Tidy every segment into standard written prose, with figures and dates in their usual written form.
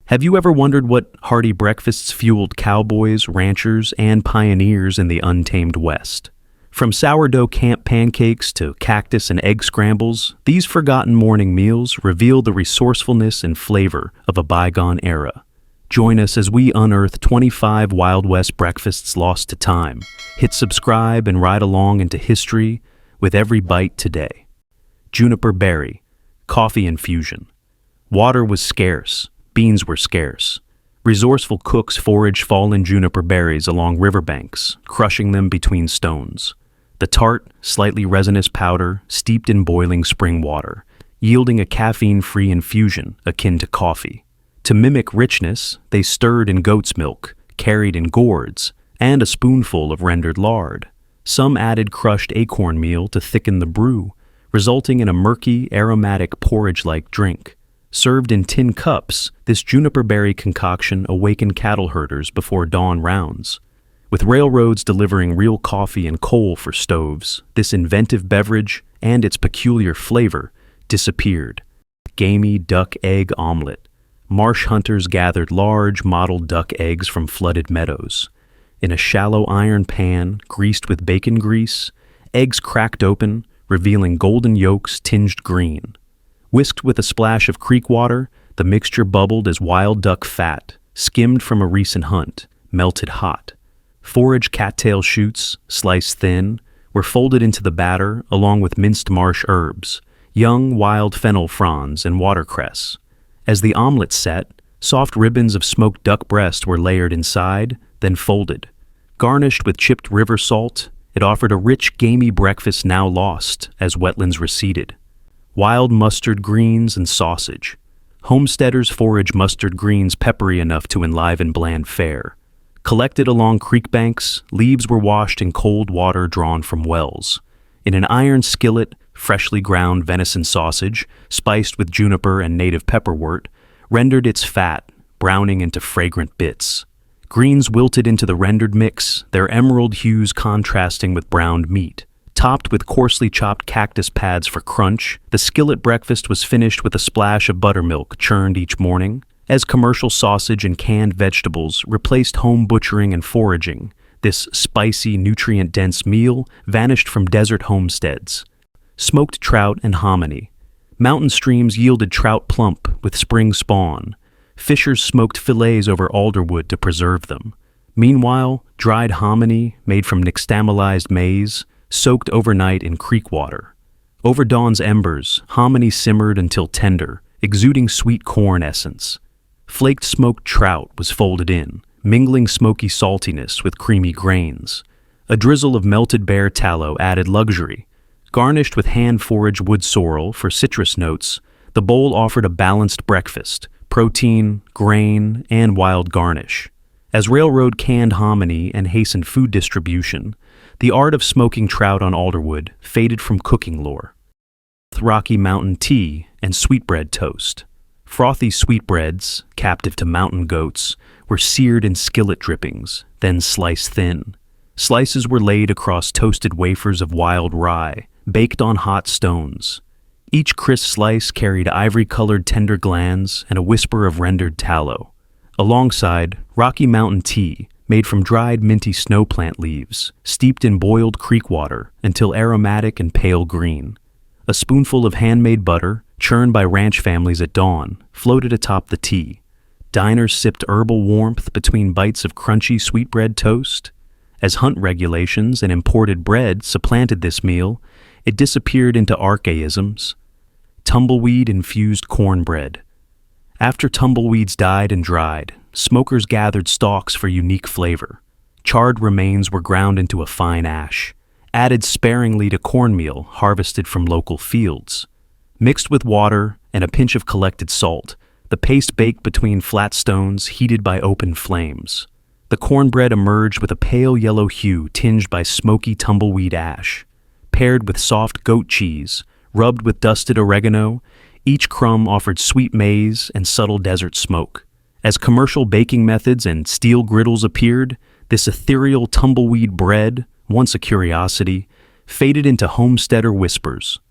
Have you ever wondered what hearty breakfasts fueled cowboys, ranchers, and pioneers in the untamed West? From sourdough camp pancakes to cactus and egg scrambles, these forgotten morning meals reveal the resourcefulness and flavor of a bygone era. Join us as we unearth 25 Wild West breakfasts lost to time. Hit subscribe and ride along into history with every bite today. Juniper berry, coffee infusion. Water was scarce. Beans were scarce. Resourceful cooks foraged fallen juniper berries along riverbanks, crushing them between stones. The tart, slightly resinous powder steeped in boiling spring water, yielding a caffeine-free infusion akin to coffee. To mimic richness, they stirred in goat's milk, carried in gourds, and a spoonful of rendered lard. Some added crushed acorn meal to thicken the brew, resulting in a murky, aromatic porridge-like drink. Served in tin cups, this juniper berry concoction awakened cattle herders before dawn rounds. With railroads delivering real coffee and coal for stoves, this inventive beverage and its peculiar flavor disappeared. Gamey duck egg omelet. Marsh hunters gathered large, mottled duck eggs from flooded meadows. In a shallow iron pan, greased with bacon grease, eggs cracked open, revealing golden yolks tinged green. Whisked with a splash of creek water, the mixture bubbled as wild duck fat, skimmed from a recent hunt, melted hot. Forage cattail shoots, sliced thin, were folded into the batter along with minced marsh herbs, young wild fennel fronds and watercress. As the omelet set, soft ribbons of smoked duck breast were layered inside, then folded. Garnished with chipped river salt, it offered a rich, gamey breakfast now lost as wetlands receded. Wild mustard greens and sausage. Homesteaders forage mustard greens peppery enough to enliven bland fare. Collected along creek banks, leaves were washed in cold water drawn from wells. In an iron skillet, freshly ground venison sausage, spiced with juniper and native pepperwort, rendered its fat, browning into fragrant bits. Greens wilted into the rendered mix, their emerald hues contrasting with browned meat. Topped with coarsely chopped cactus pads for crunch, the skillet breakfast was finished with a splash of buttermilk churned each morning. As commercial sausage and canned vegetables replaced home butchering and foraging, this spicy, nutrient-dense meal vanished from desert homesteads. Smoked trout and hominy. Mountain streams yielded trout plump with spring spawn. Fishers smoked fillets over alderwood to preserve them. Meanwhile, dried hominy, made from nixtamalized maize, soaked overnight in creek water. Over dawn's embers, hominy simmered until tender, exuding sweet corn essence. Flaked smoked trout was folded in, mingling smoky saltiness with creamy grains. A drizzle of melted bear tallow added luxury. Garnished with hand-foraged wood sorrel for citrus notes, the bowl offered a balanced breakfast, protein, grain, and wild garnish. As railroad canned hominy and hastened food distribution, the art of smoking trout on alderwood faded from cooking lore. Rocky Mountain tea and sweetbread toast. Frothy sweetbreads, captive to mountain goats, were seared in skillet drippings, then sliced thin. Slices were laid across toasted wafers of wild rye, baked on hot stones. Each crisp slice carried ivory-colored tender glands and a whisper of rendered tallow. Alongside, Rocky Mountain tea, made from dried minty snow plant leaves, steeped in boiled creek water until aromatic and pale green. A spoonful of handmade butter, churned by ranch families at dawn, floated atop the tea. Diners sipped herbal warmth between bites of crunchy sweetbread toast. As hunt regulations and imported bread supplanted this meal, it disappeared into archaisms. Tumbleweed-infused cornbread. After tumbleweeds died and dried, smokers gathered stalks for unique flavor. Charred remains were ground into a fine ash, added sparingly to cornmeal harvested from local fields. Mixed with water and a pinch of collected salt, the paste baked between flat stones heated by open flames. The cornbread emerged with a pale yellow hue tinged by smoky tumbleweed ash. Paired with soft goat cheese, rubbed with dusted oregano, each crumb offered sweet maize and subtle desert smoke. As commercial baking methods and steel griddles appeared, this ethereal tumbleweed bread, once a curiosity, faded into homesteader whispers.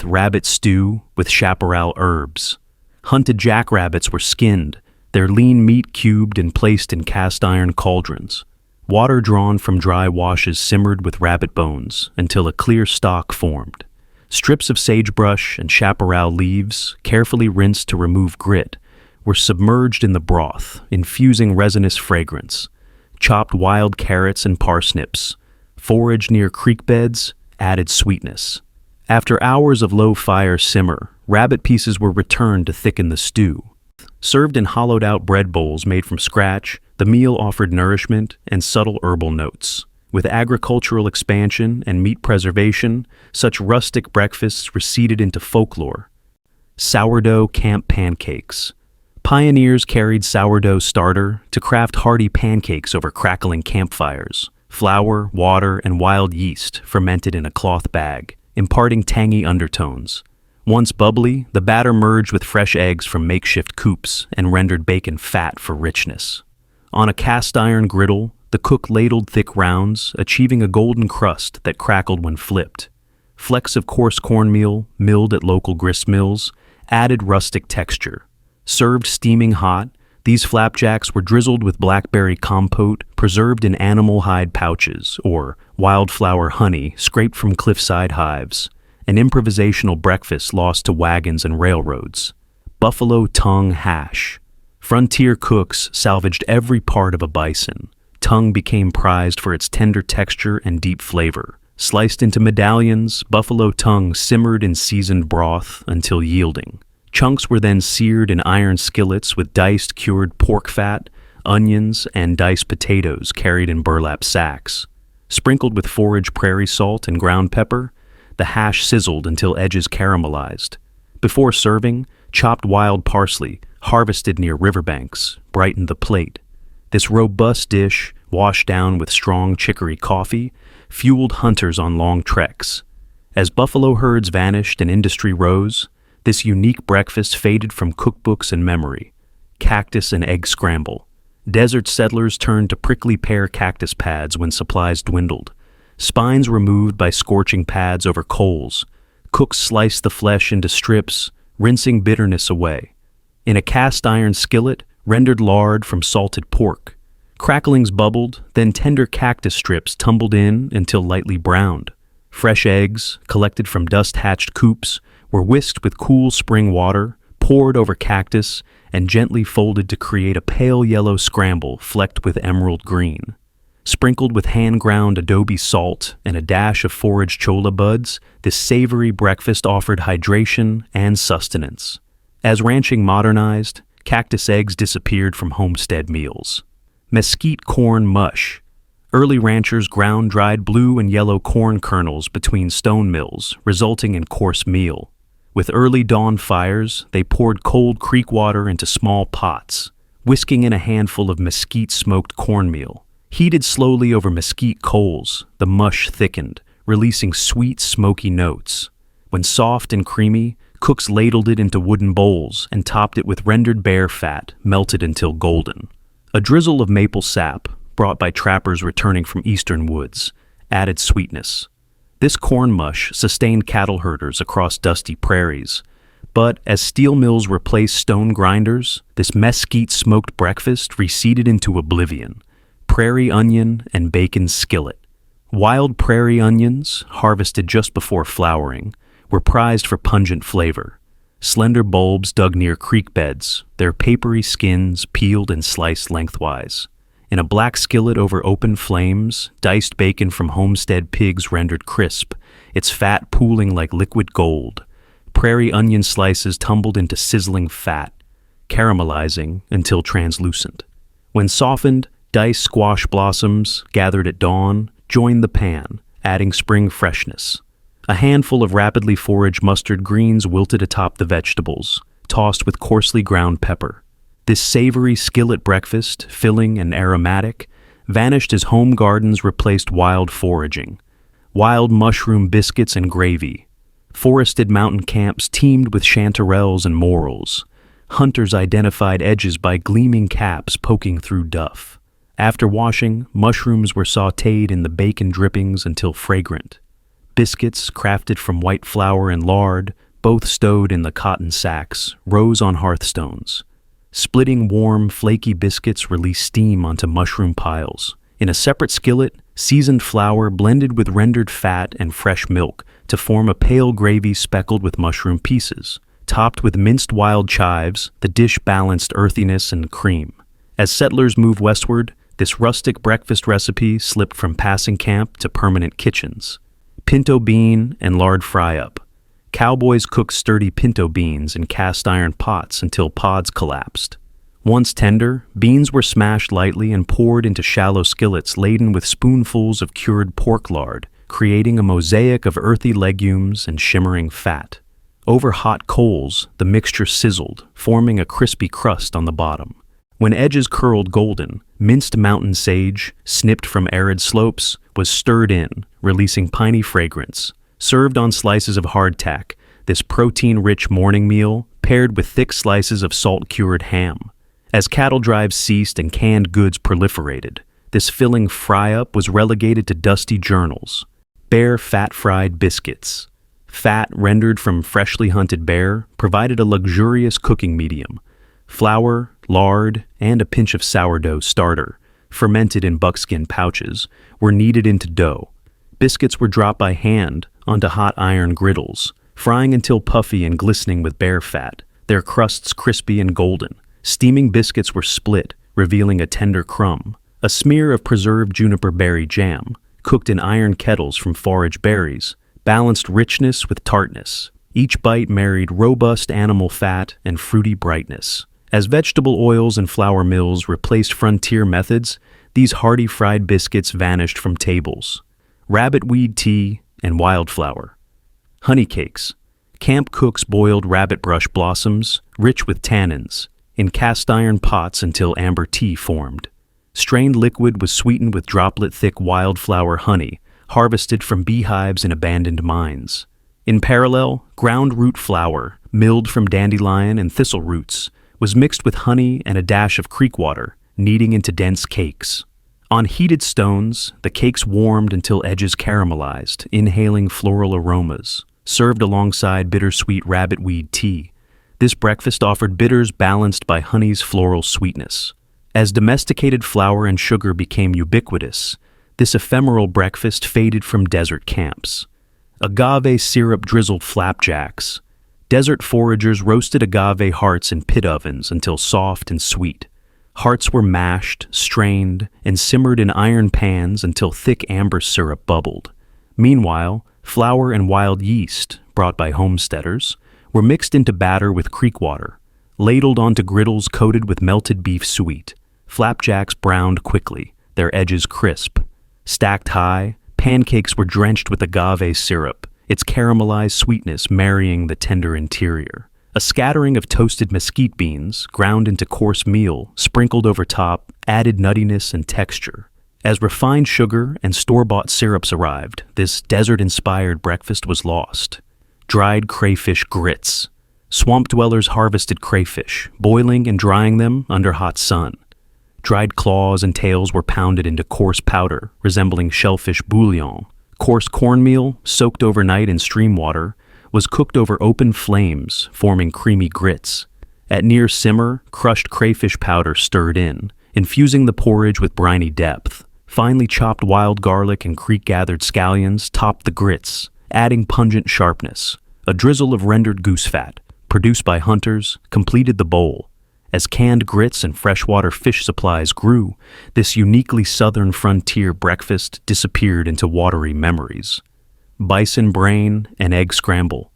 Rabbit stew with chaparral herbs. Hunted jackrabbits were skinned, their lean meat cubed and placed in cast-iron cauldrons. Water drawn from dry washes simmered with rabbit bones until a clear stock formed. Strips of sagebrush and chaparral leaves, carefully rinsed to remove grit, were submerged in the broth, infusing resinous fragrance. Chopped wild carrots and parsnips, foraged near creek beds, added sweetness. After hours of low-fire simmer, rabbit pieces were returned to thicken the stew. Served in hollowed-out bread bowls made from scratch, the meal offered nourishment and subtle herbal notes. With agricultural expansion and meat preservation, such rustic breakfasts receded into folklore. Sourdough camp pancakes. Pioneers carried sourdough starter to craft hearty pancakes over crackling campfires. Flour, water, and wild yeast fermented in a cloth bag, imparting tangy undertones. Once bubbly, the batter merged with fresh eggs from makeshift coops and rendered bacon fat for richness. On a cast-iron griddle, the cook ladled thick rounds, achieving a golden crust that crackled when flipped. Flecks of coarse cornmeal, milled at local grist mills, added rustic texture. Served steaming hot, these flapjacks were drizzled with blackberry compote preserved in animal hide pouches or wildflower honey scraped from cliffside hives, an improvisational breakfast lost to wagons and railroads. Buffalo tongue hash. Frontier cooks salvaged every part of a bison. Tongue became prized for its tender texture and deep flavor. Sliced into medallions, buffalo tongue simmered in seasoned broth until yielding. Chunks were then seared in iron skillets with diced cured pork fat, onions, and diced potatoes carried in burlap sacks. Sprinkled with forage prairie salt and ground pepper, the hash sizzled until edges caramelized. Before serving, chopped wild parsley, harvested near riverbanks, brightened the plate. This robust dish, washed down with strong chicory coffee, fueled hunters on long treks. As buffalo herds vanished and industry rose, this unique breakfast faded from cookbooks and memory. Cactus and egg scramble. Desert settlers turned to prickly pear cactus pads when supplies dwindled. Spines removed by scorching pads over coals. Cooks sliced the flesh into strips, rinsing bitterness away. In a cast-iron skillet, rendered lard from salted pork. Cracklings bubbled, then tender cactus strips tumbled in until lightly browned. Fresh eggs, collected from dust-hatched coops, were whisked with cool spring water, poured over cactus, and gently folded to create a pale yellow scramble flecked with emerald green. Sprinkled with hand-ground adobe salt and a dash of foraged cholla buds, this savory breakfast offered hydration and sustenance. As ranching modernized, cactus eggs disappeared from homestead meals. Mesquite corn mush. Early ranchers ground dried blue and yellow corn kernels between stone mills, resulting in coarse meal. With early dawn fires, they poured cold creek water into small pots, whisking in a handful of mesquite smoked cornmeal. Heated slowly over mesquite coals, the mush thickened, releasing sweet, smoky notes. When soft and creamy, cooks ladled it into wooden bowls and topped it with rendered bear fat, melted until golden. A drizzle of maple sap, brought by trappers returning from eastern woods, added sweetness. This corn mush sustained cattle herders across dusty prairies. But as steel mills replaced stone grinders, this mesquite smoked breakfast receded into oblivion. Prairie onion and bacon skillet. Wild prairie onions, harvested just before flowering, were prized for pungent flavor. Slender bulbs dug near creek beds, their papery skins peeled and sliced lengthwise. In a black skillet over open flames, diced bacon from homestead pigs rendered crisp, its fat pooling like liquid gold. Prairie onion slices tumbled into sizzling fat, caramelizing until translucent. When softened, diced squash blossoms, gathered at dawn, joined the pan, adding spring freshness. A handful of rapidly foraged mustard greens wilted atop the vegetables, tossed with coarsely ground pepper. This savory skillet breakfast, filling and aromatic, vanished as home gardens replaced wild foraging. Wild mushroom biscuits and gravy. Forested mountain camps teemed with chanterelles and morels. Hunters identified edges by gleaming caps poking through duff. After washing, mushrooms were sautéed in the bacon drippings until fragrant. Biscuits, crafted from white flour and lard, both stowed in the cotton sacks, rose on hearthstones. Splitting warm, flaky biscuits released steam onto mushroom piles. In a separate skillet, seasoned flour blended with rendered fat and fresh milk to form a pale gravy speckled with mushroom pieces. Topped with minced wild chives, the dish balanced earthiness and cream. As settlers moved westward, this rustic breakfast recipe slipped from passing camp to permanent kitchens. Pinto bean and lard fry-up. Cowboys cooked sturdy pinto beans in cast-iron pots until pods collapsed. Once tender, beans were smashed lightly and poured into shallow skillets laden with spoonfuls of cured pork lard, creating a mosaic of earthy legumes and shimmering fat. Over hot coals, the mixture sizzled, forming a crispy crust on the bottom. When edges curled golden, minced mountain sage, snipped from arid slopes, was stirred in, releasing piney fragrance. Served on slices of hardtack, this protein-rich morning meal paired with thick slices of salt-cured ham. As cattle drives ceased and canned goods proliferated, this filling fry-up was relegated to dusty journals. Bear fat-fried biscuits. Fat rendered from freshly hunted bear provided a luxurious cooking medium. Flour, lard, and a pinch of sourdough starter, fermented in buckskin pouches, were kneaded into dough. Biscuits were dropped by hand onto hot iron griddles, frying until puffy and glistening with bear fat, their crusts crispy and golden. Steaming biscuits were split, revealing a tender crumb. A smear of preserved juniper berry jam, cooked in iron kettles from forage berries, balanced richness with tartness. Each bite married robust animal fat and fruity brightness. As vegetable oils and flour mills replaced frontier methods, these hearty fried biscuits vanished from tables. Rabbitweed tea and wildflower. Honey cakes. Camp cooks boiled rabbit brush blossoms, rich with tannins, in cast-iron pots until amber tea formed. Strained liquid was sweetened with droplet-thick wildflower honey, harvested from beehives in abandoned mines. In parallel, ground root flour, milled from dandelion and thistle roots, was mixed with honey and a dash of creek water, kneading into dense cakes. On heated stones, the cakes warmed until edges caramelized, inhaling floral aromas, served alongside bittersweet rabbitweed tea. This breakfast offered bitters balanced by honey's floral sweetness. As domesticated flour and sugar became ubiquitous, this ephemeral breakfast faded from desert camps. Agave syrup drizzled flapjacks. Desert foragers roasted agave hearts in pit ovens until soft and sweet. Hearts were mashed, strained, and simmered in iron pans until thick amber syrup bubbled. Meanwhile, flour and wild yeast, brought by homesteaders, were mixed into batter with creek water, ladled onto griddles coated with melted beef suet. Flapjacks browned quickly, their edges crisp. Stacked high, pancakes were drenched with agave syrup, its caramelized sweetness marrying the tender interior. A scattering of toasted mesquite beans, ground into coarse meal, sprinkled over top, added nuttiness and texture. As refined sugar and store-bought syrups arrived, this desert-inspired breakfast was lost. Dried crayfish grits. Swamp dwellers harvested crayfish, boiling and drying them under hot sun. Dried claws and tails were pounded into coarse powder, resembling shellfish bouillon. Coarse cornmeal, soaked overnight in stream water, was cooked over open flames, forming creamy grits. At near simmer, crushed crayfish powder stirred in, infusing the porridge with briny depth. Finely chopped wild garlic and creek-gathered scallions topped the grits, adding pungent sharpness. A drizzle of rendered goose fat, produced by hunters, completed the bowl. As canned grits and freshwater fish supplies grew, this uniquely southern frontier breakfast disappeared into watery memories. Bison brain and egg scramble.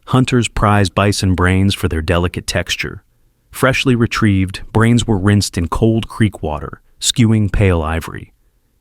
Hunters prized bison brains for their delicate texture. Freshly retrieved, brains were rinsed in cold creek water, skewing pale ivory.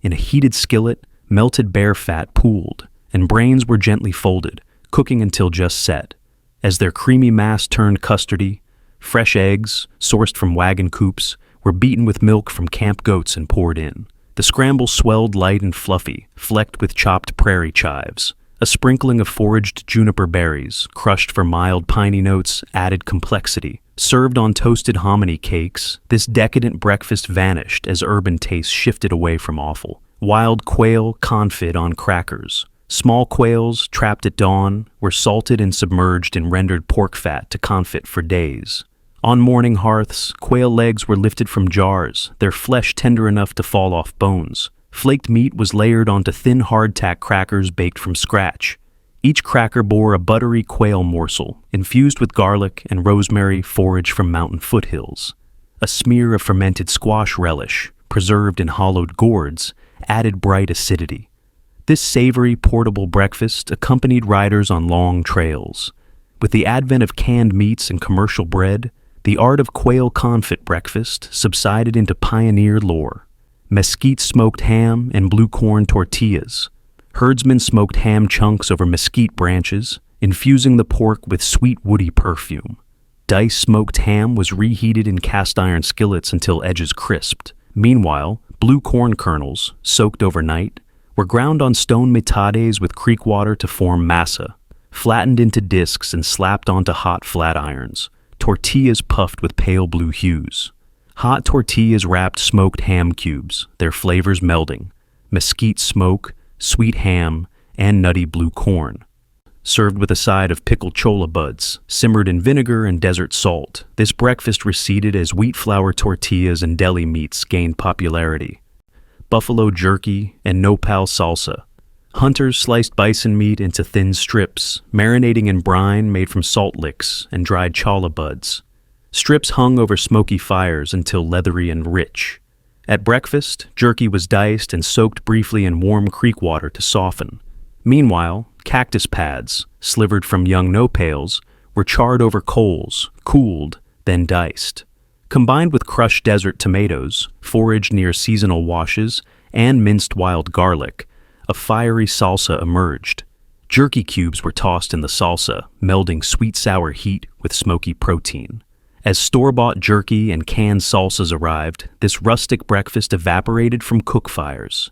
In a heated skillet, melted bear fat pooled, and brains were gently folded, cooking until just set. As their creamy mass turned custardy, fresh eggs, sourced from wagon coops, were beaten with milk from camp goats and poured in. The scramble swelled light and fluffy, flecked with chopped prairie chives. A sprinkling of foraged juniper berries, crushed for mild piney notes, added complexity. Served on toasted hominy cakes, this decadent breakfast vanished as urban tastes shifted away from offal. Wild quail confit on crackers. Small quails, trapped at dawn, were salted and submerged in rendered pork fat to confit for days. On morning hearths, quail legs were lifted from jars, their flesh tender enough to fall off bones. Flaked meat was layered onto thin hardtack crackers baked from scratch. Each cracker bore a buttery quail morsel, infused with garlic and rosemary foraged from mountain foothills. A smear of fermented squash relish, preserved in hollowed gourds, added bright acidity. This savory, portable breakfast accompanied riders on long trails. With the advent of canned meats and commercial bread, the art of quail confit breakfast subsided into pioneer lore. Mesquite smoked ham and blue corn tortillas. Herdsmen smoked ham chunks over mesquite branches, infusing the pork with sweet woody perfume. Diced smoked ham was reheated in cast iron skillets until edges crisped. Meanwhile, blue corn kernels, soaked overnight, were ground on stone metades with creek water to form masa, flattened into discs and slapped onto hot flat irons. Tortillas puffed with pale blue hues. Hot tortillas wrapped smoked ham cubes, their flavors melding. Mesquite smoke, sweet ham, and nutty blue corn. Served with a side of pickled cholla buds, simmered in vinegar and desert salt, this breakfast receded as wheat flour tortillas and deli meats gained popularity. Buffalo jerky and nopal salsa. Hunters sliced bison meat into thin strips, marinating in brine made from salt licks and dried cholla buds. Strips hung over smoky fires until leathery and rich. At breakfast, jerky was diced and soaked briefly in warm creek water to soften. Meanwhile, cactus pads, slivered from young nopals, were charred over coals, cooled, then diced. Combined with crushed desert tomatoes, foraged near seasonal washes, and minced wild garlic, a fiery salsa emerged. Jerky cubes were tossed in the salsa, melding sweet-sour heat with smoky protein. As store-bought jerky and canned salsas arrived, this rustic breakfast evaporated from cook fires.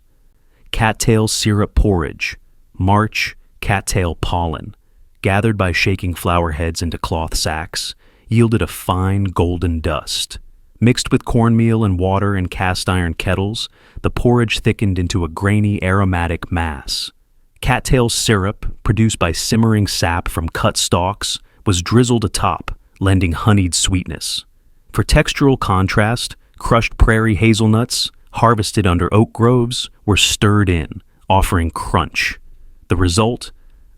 Cattail syrup porridge, March cattail pollen, gathered by shaking flower heads into cloth sacks, yielded a fine golden dust. Mixed with cornmeal and water in cast-iron kettles, the porridge thickened into a grainy, aromatic mass. Cattail syrup, produced by simmering sap from cut stalks, was drizzled atop, lending honeyed sweetness. For textural contrast, crushed prairie hazelnuts, harvested under oak groves, were stirred in, offering crunch. The result?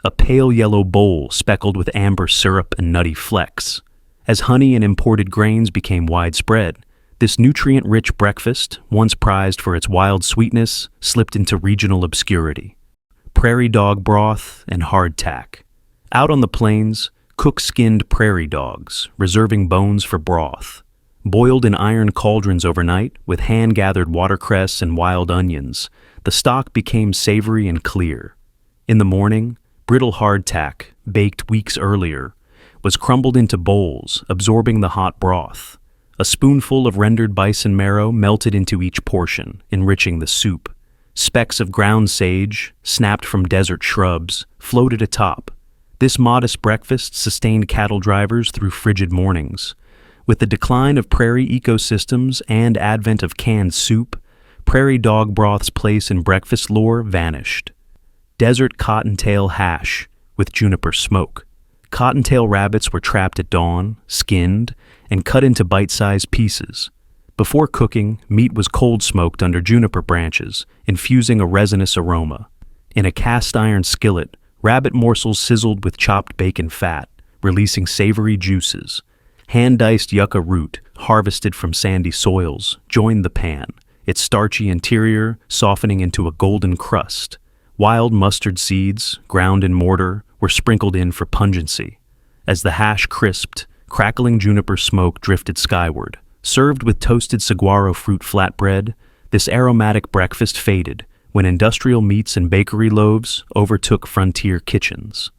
A pale yellow bowl speckled with amber syrup and nutty flecks. As honey and imported grains became widespread, this nutrient-rich breakfast, once prized for its wild sweetness, slipped into regional obscurity. Prairie dog broth and hardtack. Out on the plains, cooks skinned prairie dogs, reserving bones for broth. Boiled in iron cauldrons overnight, with hand-gathered watercress and wild onions, the stock became savory and clear. In the morning, brittle hardtack, baked weeks earlier, was crumbled into bowls, absorbing the hot broth. A spoonful of rendered bison marrow melted into each portion, enriching the soup. Specks of ground sage, snapped from desert shrubs, floated atop. This modest breakfast sustained cattle drivers through frigid mornings. With the decline of prairie ecosystems and advent of canned soup, prairie dog broth's place in breakfast lore vanished. Desert cottontail hash, with juniper smoke. Cottontail rabbits were trapped at dawn, skinned, and cut into bite-sized pieces. Before cooking, meat was cold-smoked under juniper branches, infusing a resinous aroma. In a cast-iron skillet, rabbit morsels sizzled with chopped bacon fat, releasing savory juices. Hand-diced yucca root, harvested from sandy soils, joined the pan, its starchy interior softening into a golden crust. Wild mustard seeds, ground in mortar, were sprinkled in for pungency. As the hash crisped, crackling juniper smoke drifted skyward. Served with toasted saguaro fruit flatbread, this aromatic breakfast faded when industrial meats and bakery loaves overtook frontier kitchens.